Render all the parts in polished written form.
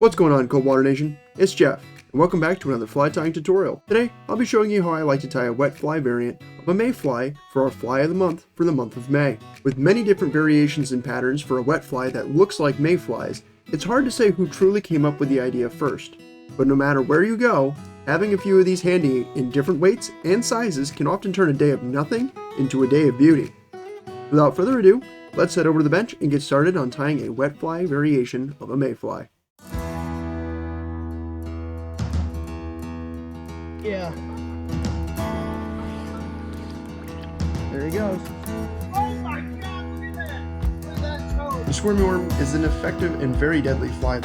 What's going on, Coldwater Nation? It's Geoff, and welcome back to another fly tying tutorial. Today, I'll be showing you how I like to tie a wet fly variant of a mayfly for our fly of the month for the month of May. With many different variations and patterns for a wet fly that looks like mayflies, it's hard to say who truly came up with the idea first. But no matter where you go, having a few of these handy in different weights and sizes can often turn a day of nothing into a day of beauty. Without further ado, let's head over to the bench and get started on tying a wet fly variation of a mayfly. Yeah. There he goes. Oh my god, look at that! Look at that toe! The squirmy worm is an effective and very deadly fly.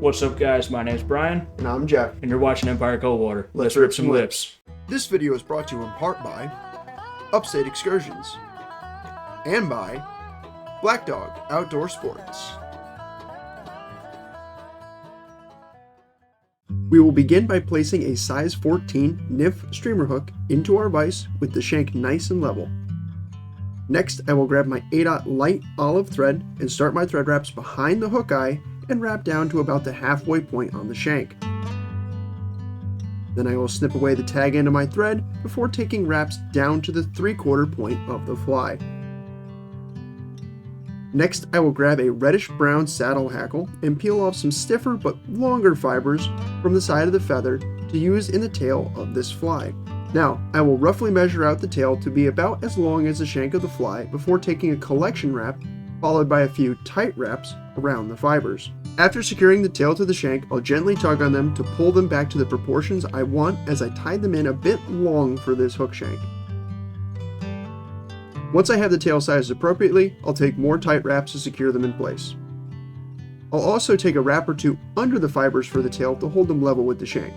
What's up, guys? My name's Brian, And I'm Geoff. and you're watching EmpireColdwater. Let's rip some lips. This video is brought to you in part by Upstate Excursions and by Black Dog Outdoor Sports. We will begin by placing a size 14 nymph streamer hook into our vise with the shank nice and level. Next, I will grab my 8/0 light olive thread and start my thread wraps behind the hook eye and wrap down to about the halfway point on the shank. Then I will snip away the tag end of my thread before taking wraps down to the 3/4 point of the fly. Next, I will grab a reddish brown saddle hackle and peel off some stiffer but longer fibers from the side of the feather to use in the tail of this fly. Now, I will roughly measure out the tail to be about as long as the shank of the fly before taking a collection wrap followed by a few tight wraps around the fibers. After securing the tail to the shank, I'll gently tug on them to pull them back to the proportions I want as I tie them in a bit long for this hook shank. Once I have the tail sized appropriately, I'll take more tight wraps to secure them in place. I'll also take a wrap or two under the fibers for the tail to hold them level with the shank.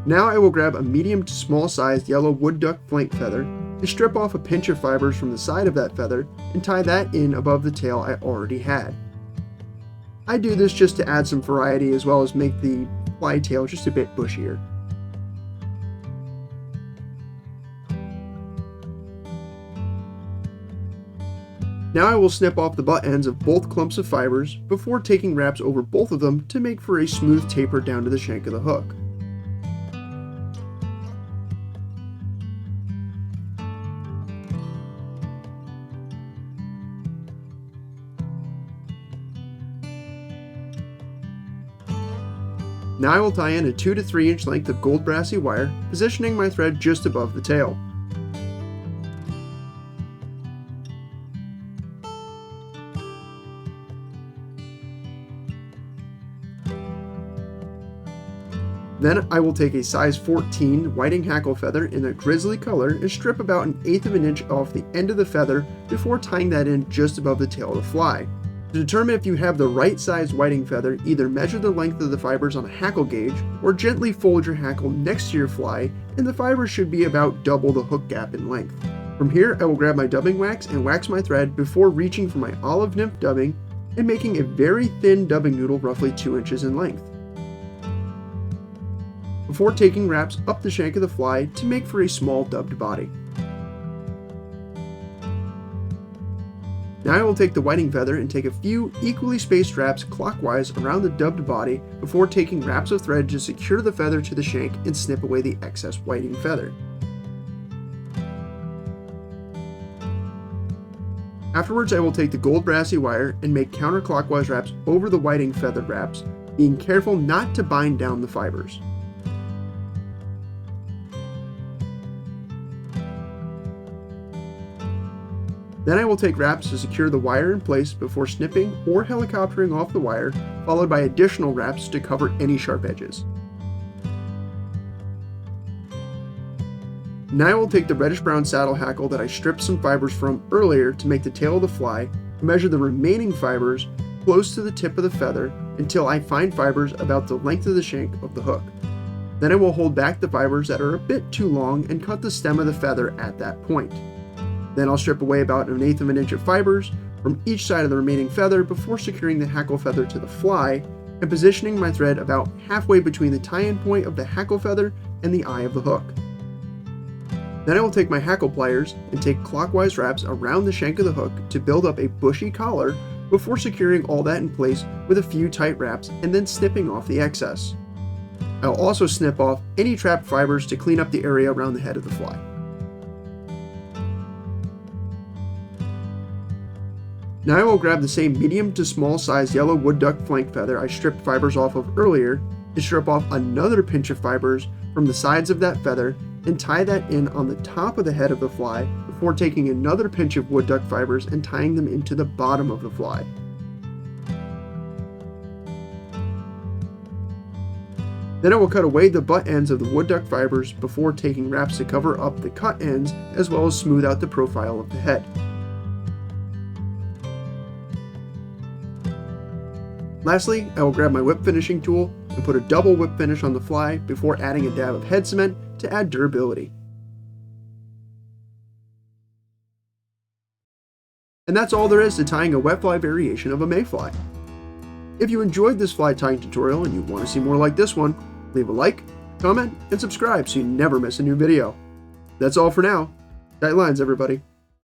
Now I will grab a medium to small sized yellow wood duck flank feather and strip off a pinch of fibers from the side of that feather and tie that in above the tail I already had. I do this just to add some variety as well as make the fly tail just a bit bushier. Now I will snip off the butt ends of both clumps of fibers before taking wraps over both of them to make for a smooth taper down to the shank of the hook. Now I will tie in a 2 to 3 inch length of gold Brassie wire, positioning my thread just above the tail. Then I will take a size 14 whiting hackle feather in a Grizzly color and strip about 1/8 of an inch off the end of the feather before tying that in just above the tail of the fly. To determine if you have the right size whiting feather, either measure the length of the fibers on a hackle gauge or gently fold your hackle next to your fly, and the fibers should be about double the hook gap in length. From here, I will grab my dubbing wax and wax my thread before reaching for my olive nymph dubbing and making a very thin dubbing noodle roughly 2 inches in length. Before taking wraps up the shank of the fly to make for a small dubbed body. Now I will take the whiting feather and take a few equally spaced wraps clockwise around the dubbed body before taking wraps of thread to secure the feather to the shank and snip away the excess whiting feather. Afterwards, I will take the gold Brassie wire and make counterclockwise wraps over the whiting feathered wraps, being careful not to bind down the fibers. Then I will take wraps to secure the wire in place before snipping or helicoptering off the wire, followed by additional wraps to cover any sharp edges. Now I will take the reddish brown saddle hackle that I stripped some fibers from earlier to make the tail of the fly, and measure the remaining fibers close to the tip of the feather until I find fibers about the length of the shank of the hook. Then I will hold back the fibers that are a bit too long and cut the stem of the feather at that point. Then I'll strip away about 1/8 of an inch of fibers from each side of the remaining feather before securing the hackle feather to the fly and positioning my thread about halfway between the tie-in point of the hackle feather and the eye of the hook. Then I will take my hackle pliers and take clockwise wraps around the shank of the hook to build up a bushy collar before securing all that in place with a few tight wraps and then snipping off the excess. I'll also snip off any trapped fibers to clean up the area around the head of the fly. Now I will grab the same medium to small size yellow wood duck flank feather I stripped fibers off of earlier and strip off another pinch of fibers from the sides of that feather and tie that in on the top of the head of the fly before taking another pinch of wood duck fibers and tying them into the bottom of the fly. Then I will cut away the butt ends of the wood duck fibers before taking wraps to cover up the cut ends as well as smooth out the profile of the head. Lastly, I will grab my whip finishing tool and put a double whip finish on the fly before adding a dab of head cement to add durability. And that's all there is to tying a wet fly variation of a mayfly. If you enjoyed this fly tying tutorial and you want to see more like this one, leave a like, comment, and subscribe so you never miss a new video. That's all for now. Tight lines, everybody.